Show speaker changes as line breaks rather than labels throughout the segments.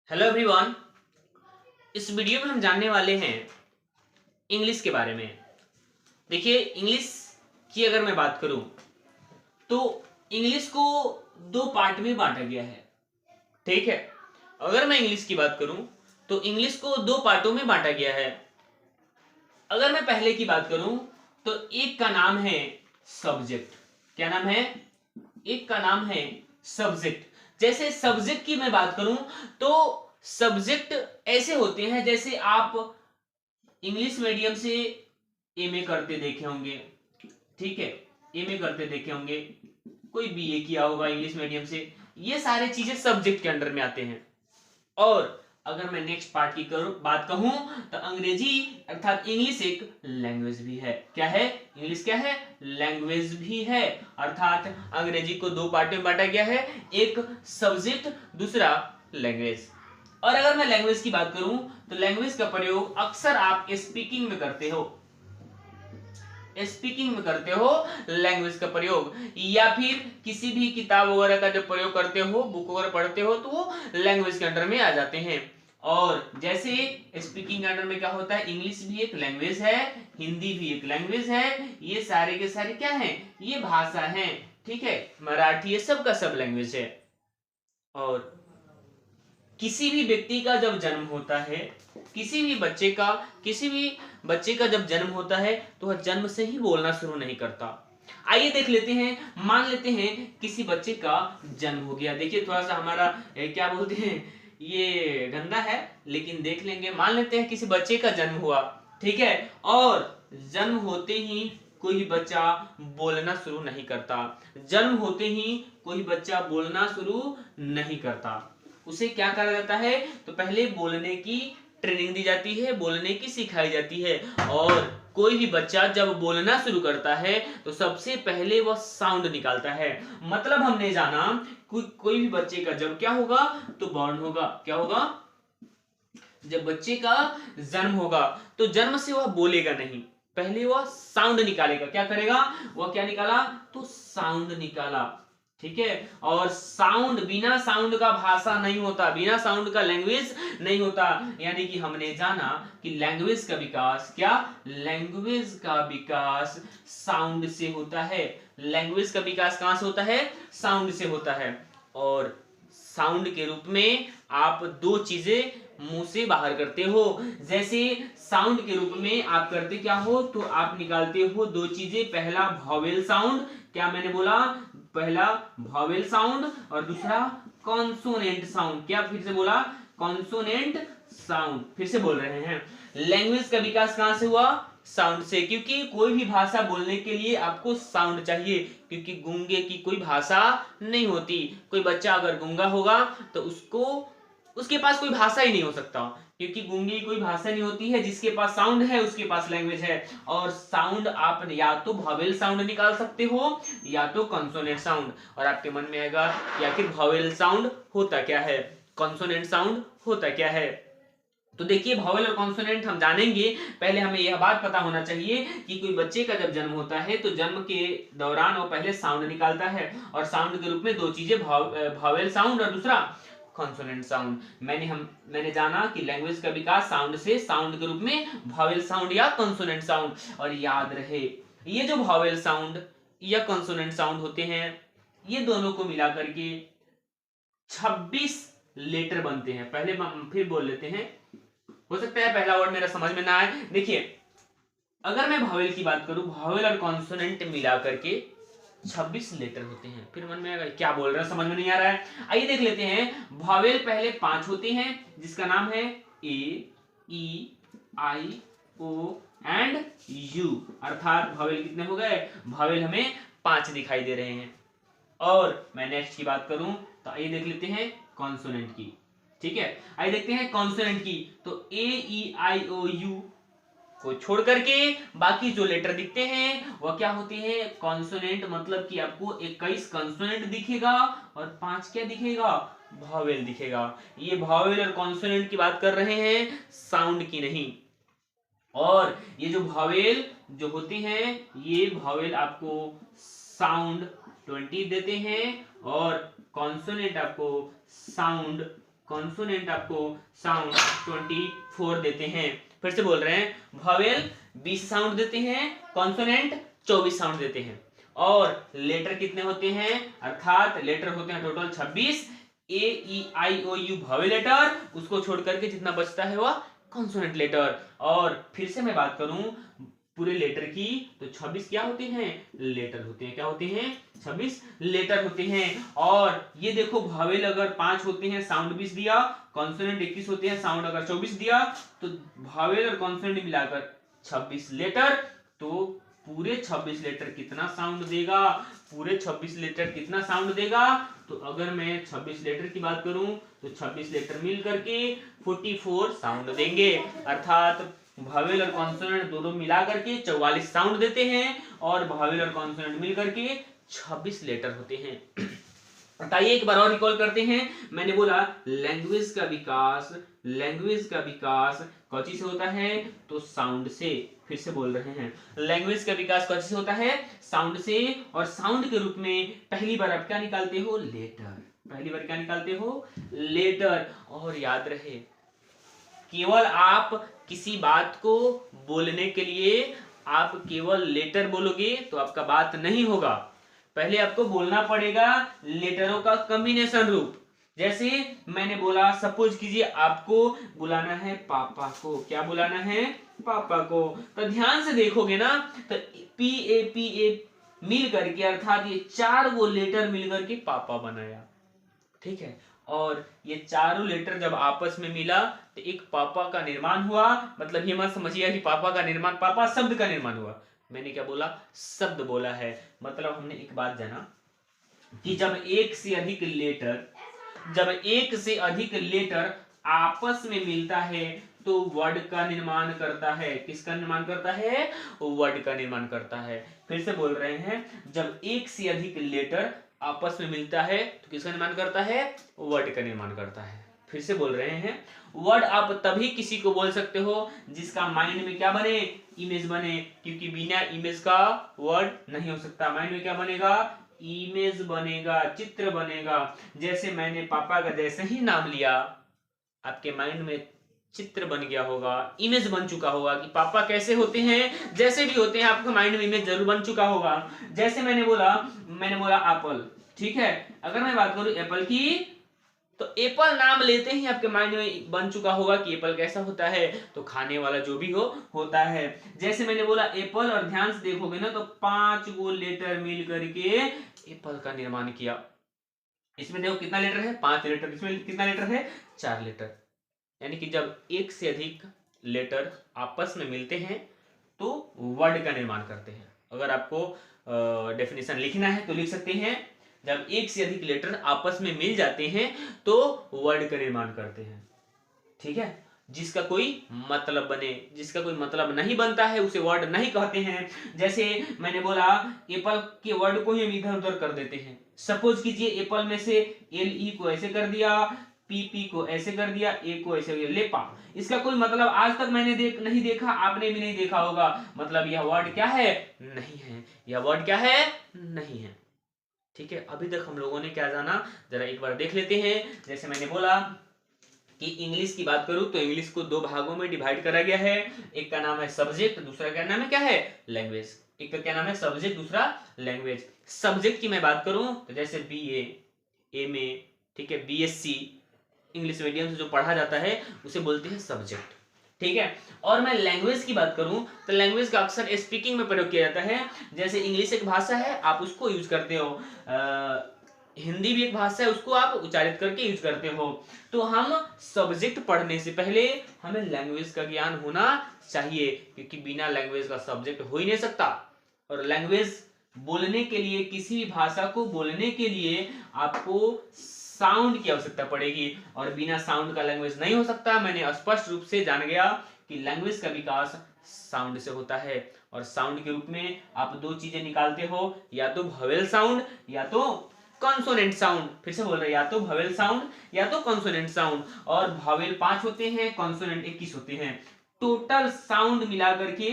Hello everyone. इस video में हम जानने वाले हैं इंग्लिश के बारे में। देखिए, इंग्लिश की अगर मैं बात करूं तो इंग्लिश को दो पार्ट में बांटा गया है। ठीक है, अगर मैं इंग्लिश की बात करूं तो इंग्लिश को दो पार्टों में बांटा गया है। अगर मैं पहले की बात करूं तो एक का नाम है सब्जेक्ट। क्या नाम है? एक का नाम है सब्जेक्ट। जैसे सब्जेक्ट की मैं बात करूं तो सब्जेक्ट ऐसे होते हैं जैसे आप इंग्लिश मीडियम से एमए करते देखे होंगे। ठीक है, एमए करते देखे होंगे, कोई बीए किया होगा इंग्लिश मीडियम से। ये सारी चीजें सब्जेक्ट के अंडर में आते हैं। और अगर मैं नेक्स्ट पार्ट की बात कहूं तो अंग्रेजी अर्थात इंग्लिश एक लैंग्वेज भी है। क्या है? इंग्लिश क्या है? लैंग्वेज भी है। अर्थात अंग्रेजी को दो पार्ट में बांटा गया है, एक सब्जेक्ट, दूसरा लैंग्वेज। और अगर मैं लैंग्वेज की बात करूं तो लैंग्वेज का प्रयोग अक्सर आप स्पीकिंग में करते हो। स्पीकिंग में करते हो लैंग्वेज का प्रयोग, या फिर किसी भी किताब वगैरह का जब प्रयोग करते हो, बुक वगैरह पढ़ते हो, तो वो लैंग्वेज के अंडर में आ जाते हैं। और जैसे स्पीकिंग के अंडर में क्या होता है, इंग्लिश भी एक लैंग्वेज है, हिंदी भी एक लैंग्वेज है। ये सारे के सारे क्या हैं? ये भाषा हैं। ठीक है, मराठी, ये सब का सब लैंग्वेज है। और किसी भी व्यक्ति का जब जन्म होता है, किसी भी बच्चे का जब जन्म होता है तो वह जन्म से ही बोलना शुरू नहीं करता। आइए देख लेते हैं, मान लेते हैं किसी बच्चे का जन्म हो गया। देखिए, थोड़ा सा हमारा क्या बोलते हैं, ये गंदा है, लेकिन देख लेंगे। मान लेते हैं किसी बच्चे का जन्म हुआ, ठीक है, और जन्म होते ही कोई बच्चा बोलना शुरू नहीं करता। जन्म होते ही कोई बच्चा बोलना शुरू नहीं करता। उसे क्या करा जाता है? तो पहले बोलने की ट्रेनिंग दी जाती है, बोलने की सिखाई जाती है। और कोई भी बच्चा जब बोलना शुरू करता है तो सबसे पहले वह साउंड निकालता है। मतलब हमने जाना कोई भी बच्चे का जब क्या होगा, तो बॉर्न होगा। क्या होगा? जब बच्चे का जन्म होगा तो जन्म से वह बोलेगा नहीं, पहले वह साउंड निकालेगा। क्या करेगा? वह क्या निकाला? तो साउंड निकाला। ठीक है, और साउंड, बिना साउंड का भाषा नहीं होता, बिना साउंड का लैंग्वेज नहीं होता। यानी कि हमने जाना कि लैंग्वेज का विकास, क्या? लैंग्वेज का विकास साउंड से होता है। लैंग्वेज का विकास कहां से होता है? साउंड से होता है। और साउंड के रूप में आप दो चीजें मुंह से बाहर करते हो। जैसे साउंड के रूप में आप करते क्या हो, तो आप निकालते हो दो चीजें। पहला वॉवेल साउंड, क्या मैंने बोला? पहला वॉवेल साउंड और दूसरा कॉन्सोनेंट साउंड। क्या फिर से बोला? Consonant sound. फिर से बोल रहे हैं, लैंग्वेज का विकास कहां से हुआ? साउंड से। क्योंकि कोई भी भाषा बोलने के लिए आपको साउंड चाहिए, क्योंकि गूंगे की कोई भाषा नहीं होती। कोई बच्चा अगर गूंगा होगा तो उसके पास कोई भाषा ही नहीं हो सकता, क्योंकि गूंगे की कोई भाषा नहीं होती है। जिसके पास साउंड है उसके पास लैंग्वेज है। और साउंड आप या तो वॉवेल साउंड निकाल सकते हो या तो कॉन्सोनेंट साउंड। और आपके मन में आएगा कि आखिर वॉवेल साउंड होता क्या है, कॉन्सोनेंट साउंड होता क्या है। तो देखिए, वॉवेल और कॉन्सोनेंट हम जानेंगे। पहले हमें यह बात पता होना चाहिए कि कोई बच्चे का जब जन्म होता है तो जन्म के दौरान वो पहले साउंड निकालता है, और साउंड के रूप में दो चीजें, वॉवेल साउंड और दूसरा कॉन्सोनेंट साउंड। मैंने जाना कि लैंग्वेज का विकास साउंड से, साउंड के रूप में वॉवेल साउंड या कॉन्सोनेंट साउंड। और याद रहे, ये जो वॉवेल साउंड या कॉन्सोनेंट साउंड होते हैं, ये दोनों को मिलाकर के 26 लेटर बनते हैं। पहले हम फिर बोल लेते हैं, हो सकता है पहला वर्ड मेरा समझ में ना आए। देखिए, अगर मैं वॉवेल की बात करूं, वॉवेल और कॉन्सोनेंट मिला करके 26 लेटर होते हैं। फिर मन में आएगा क्या बोल रहे हैं, समझ में नहीं आ रहा है। आइए देख लेते हैं। वॉवेल पहले 5 होते हैं, जिसका नाम है ए, E, I, O and you. अर्थात वॉवेल कितने हो गए? वॉवेल हमें 5 दिखाई दे रहे हैं। और मैं नेक्स्ट की बात करूं तो आइए देख लेते हैं कॉन्सोनेंट की। ठीक है, आइए देखते हैं कॉन्सोनेंट की। तो ए, ई, आई, ओ, यू को छोड़ करके बाकी जो लेटर दिखते हैं वह क्या होते हैं? कॉन्सोनेंट। मतलब कि आपको 21 कॉन्सोनेंट दिखेगा और 5 क्या दिखेगा? वॉवेल दिखेगा। ये वॉवेल और कॉन्सोनेंट की बात कर रहे हैं, साउंड की नहीं। और ये जो वॉवेल जो होते हैं, ये वॉवेल आपको साउंड 20 देते हैं और कॉन्सोनेंट आपको साउंड कॉन्सोनेंट आपको साउंड 24 देते हैं। फिर से बोल रहे हैं, वॉवेल 20 साउंड देते हैं, कॉन्सोनेंट 24 साउंड देते हैं। और लेटर कितने होते हैं, अर्थात लेटर होते हैं total 26। A E I O U vowel letter, उसको छोड़ करके जितना बचता है वह कॉन्सोनेंट लेटर। और फिर से मैं बात करूं पूरे लेटर की, तो 26 क्या होते हैं, लेटर होते हैं। क्या होते हैं, 26 लेटर होते हैं। और ये देखो, वॉवेल अगर 5 होते हैं, साउंड 20 दिया, कॉन्सोनेंट 21 होते हैं, साउंड अगर 24 दिया, तो वॉवेल और कॉन्सोनेंट मिलाकर 26 लेटर। तो पूरे 26 लेटर कितना साउंड देगा, पूरे 26 लेटर कितना साउंड देगा, तो अगर मैं 26 लेटर की बात करूं तो 26 लेटर मिल करके 44 साउंड देंगे। अर्थात वॉवेल और कॉन्सोनेंट दोनों मिला करके 44 साउंड देते हैं, और वॉवेल और कॉन्सोनेंट मिल करके 26 लेटर होते हैं। बताइए, एक बार और रिकॉल करते हैं। मैंने बोला लैंग्वेज का विकास कौन से होता है, तो साउंड से। फिर से बोल रहे हैं, लैंग्वेज का विकास कौन से होता है, साउंड से। और साउंड के रूप में पहली बार आप क्या निकालते हो, लेटर। पहली बार क्या निकालते हो, लेटर। और याद रहे, केवल आप किसी बात को बोलने के लिए आप केवल लेटर बोलोगे तो आपका बात नहीं होगा। पहले आपको बोलना पड़ेगा लेटरों का कॉम्बिनेशन रूप। जैसे मैंने बोला, सपोज कीजिए आपको बुलाना है पापा को। क्या बुलाना है, पापा को। तो ध्यान से देखोगे ना, तो PAPA मिल करके, अर्थात ये 4 वो लेटर मिल करके पापा बनाया। ठीक है, और ये चारों लेटर जब आपस में मिला तो एक पापा का निर्माण हुआ। मतलब ये मत समझिए कि पापा का निर्माण, पापा शब्द का निर्माण हुआ। मैंने क्या बोला, शब्द बोला है। मतलब हमने एक बात जाना कि जब एक से अधिक लेटर आपस में मिलता है तो वर्ड का निर्माण करता है। किसका निर्माण करता है, वर्ड का निर्माण करता है। फिर से बोल रहे हैं, जब एक से अधिक लेटर आपस में मिलता है तो किसका निर्माण करता है, वर्ड का निर्माण करता है। फिर से बोल रहे हैं, वर्ड आप तभी किसी को बोल सकते हो जिसका माइंड में क्या बने, इमेज बने। क्योंकि बिना इमेज का वर्ड नहीं हो सकता। माइंड में क्या बनेगा, इमेज बनेगा, चित्र बनेगा। जैसे मैंने पापा का जैसे ही नाम लिया, आपके माइंड में चित्र बन गया होगा, इमेज बन चुका होगा कि पापा कैसे होते हैं, जैसे भी होते हैं, आपके माइंड में इमेज जरूर बन चुका होगा। जैसे मैंने बोला एप्पल। ठीक है, अगर मैं बात करूं एप्पल की, तो एप्पल नाम लेते ही आपके माइंड में बन चुका होगा कि एप्पल कैसा होता है, तो खाने वाला जो भी हो होता है। जैसे मैंने बोला एप्पल, और ध्यान से देखोगे ना, तो 5 वो लेटर मिल करके एप्पल का निर्माण किया। इसमें देखो कितना लेटर है, 5 लेटर। इसमें कितना लेटर है, 4 लेटर। यानी कि जब एक से अधिक लेटर आपस में मिलते हैं तो वर्ड का निर्माण करते हैं। अगर आपको डेफिनेशन लिखना है तो लिख सकते हैं, जब एक से अधिक लेटर आपस में मिल जाते हैं तो वर्ड का निर्माण करते हैं। ठीक है, जिसका कोई मतलब बने। जिसका कोई मतलब नहीं बनता है उसे वर्ड नहीं कहते हैं। जैसे मैंने बोला एप्पल के वर्ड को ही हम इधर उधर कर देते हैं। सपोज कीजिए एप्पल में से LE को ऐसे कर दिया, PP को ऐसे कर दिया, A को ऐसे कर दिया, लेपा। इसका कोई मतलब आज तक मैंने नहीं देखा, आपने भी नहीं देखा होगा। मतलब यह वर्ड क्या है, नहीं है। यह वर्ड क्या है, नहीं है। ठीक है, अभी तक हम लोगों ने क्या जाना, जरा एक बार देख लेते हैं। जैसे मैंने बोला कि इंग्लिश की बात करूं तो इंग्लिश को 2 भागों में डिवाइड करा गया है। एक का नाम है सब्जेक्ट, दूसरा का नाम है क्या है, लैंग्वेज। एक का क्या नाम है, सब्जेक्ट, दूसरा लैंग्वेज। सब्जेक्ट की मैं बात करूं तो जैसे BA, MA, ठीक है, BSc, इंग्लिश मीडियम से जो पढ़ा जाता है उसे बोलते हैं सब्जेक्ट। ठीक है, और मैं लैंग्वेज की बात करूं तो लैंग्वेज का अक्सर स्पीकिंग में प्रयोग किया जाता है। जैसे इंग्लिश एक भाषा है, आप उसको यूज करते हो। हिंदी भी एक भाषा है, उसको आप उच्चारित करके यूज करते हो। तो हम सब्जेक्ट पढ़ने से पहले हमें लैंग्वेज का ज्ञान होना चाहिए, क्योंकि बिना लैंग्वेज का सब्जेक्ट हो ही नहीं सकता। और लैंग्वेज बोलने के लिए, किसी भी भाषा को बोलने के लिए आपको साउंड की आवश्यकता पड़ेगी, और बिना साउंड का लैंग्वेज नहीं हो सकता। मैंने स्पष्ट रूप से जान गया कि लैंग्वेज का विकास साउंड से होता है। और साउंड के रूप में आप 2 चीजें निकालते हो, या तो वोवेल साउंड या तो कॉन्सोनेंट साउंड। फिर से बोल रहे हैं, या तो वोवेल साउंड या तो कॉन्सोनेंट साउंड। और वोवेल 5 होते हैं, कॉन्सोनेंट 21 होते हैं। टोटल साउंड मिला करके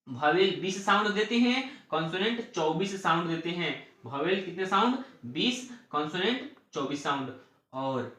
वोवेल 20 साउंड देते हैं, कॉन्सोनेंट 24 साउंड देते हैं। वोवेल कितने साउंड, 20, कॉन्सोनेंट 24 साउंड। और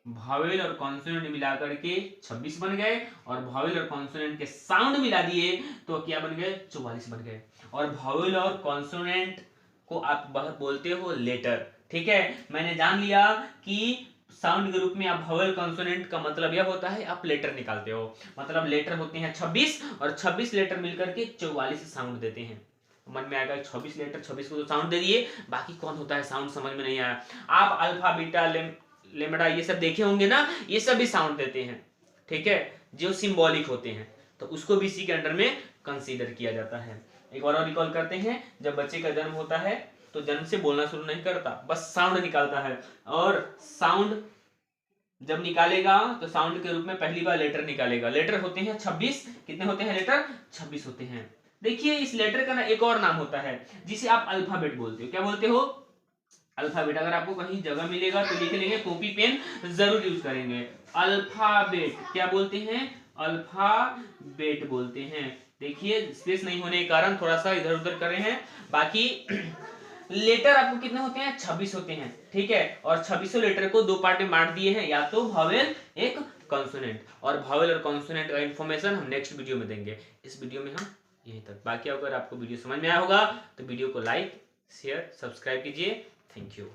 भावेल और कॉन्सोनेंट मिला करके 26 बन गए, और भावेल और कॉन्सोनेंट के साउंड मिला दिए तो क्या बन गए, 44 बन गए। और भावेल और कॉन्सोनेंट को आप बोलते हो लेटर। ठीक है, मैंने जान लिया कि साउंड के रूप में आप भावेल कॉन्सोनेंट का मतलब यह होता है आप लेटर निकालते हो, मतलब लेटर होते हैं 26 और 26 लेटर मिलकर के 44 साउंड देते हैं। मन में आएगा 26 लेटर, 26 को तो साउंड दे दिए, बाकी कौन होता है साउंड समझ में नहीं आया। आप अल्फा बीटा लेमड़ा ये सब देखे होंगे ना, ये सब भी साउंड देते हैं। ठीक है, जो सिंबॉलिक होते हैं, तो उसको भी इसी के अंडर में कंसीडर किया जाता है। एक बार और रिकॉल करते हैं, जब बच्चे का जन्म होता है तो जन्म से बोलना शुरू नहीं करता, बस साउंड निकालता है, और साउंड जब निकालेगा तो साउंड के रूप में पहली बार लेटर निकालेगा। लेटर होते हैं 26, कितने होते हैं लेटर, 26 होते हैं। देखिए इस लेटर का ना एक और नाम होता है जिसे आप अल्फाबेट बोलते हो। क्या बोलते हो, अल्फाबेट। अगर आपको कहीं जगह मिलेगा तो लिख लेंगे, कॉपी पेन जरूर यूज करेंगे। अल्फाबेट क्या बोलते हैं, अल्फाबेट बोलते हैं। देखिए स्पेस नहीं होने के कारण थोड़ा सा इधर उधर कर रहे हैं, बाकी लेटर आपको कितने होते हैं, 26 होते हैं। ठीक है, और 26 लेटर को दो पार्ट में बांट दिए हैं, या तो भावेल एक कॉन्सोनेंट। और भावेल और कॉन्सोनेंट का इंफॉर्मेशन हम नेक्स्ट वीडियो में देंगे। इस वीडियो में हम यहीं तक। बाकी अगर आपको वीडियो समझ में आया होगा तो वीडियो को लाइक शेयर सब्सक्राइब कीजिए। Thank you.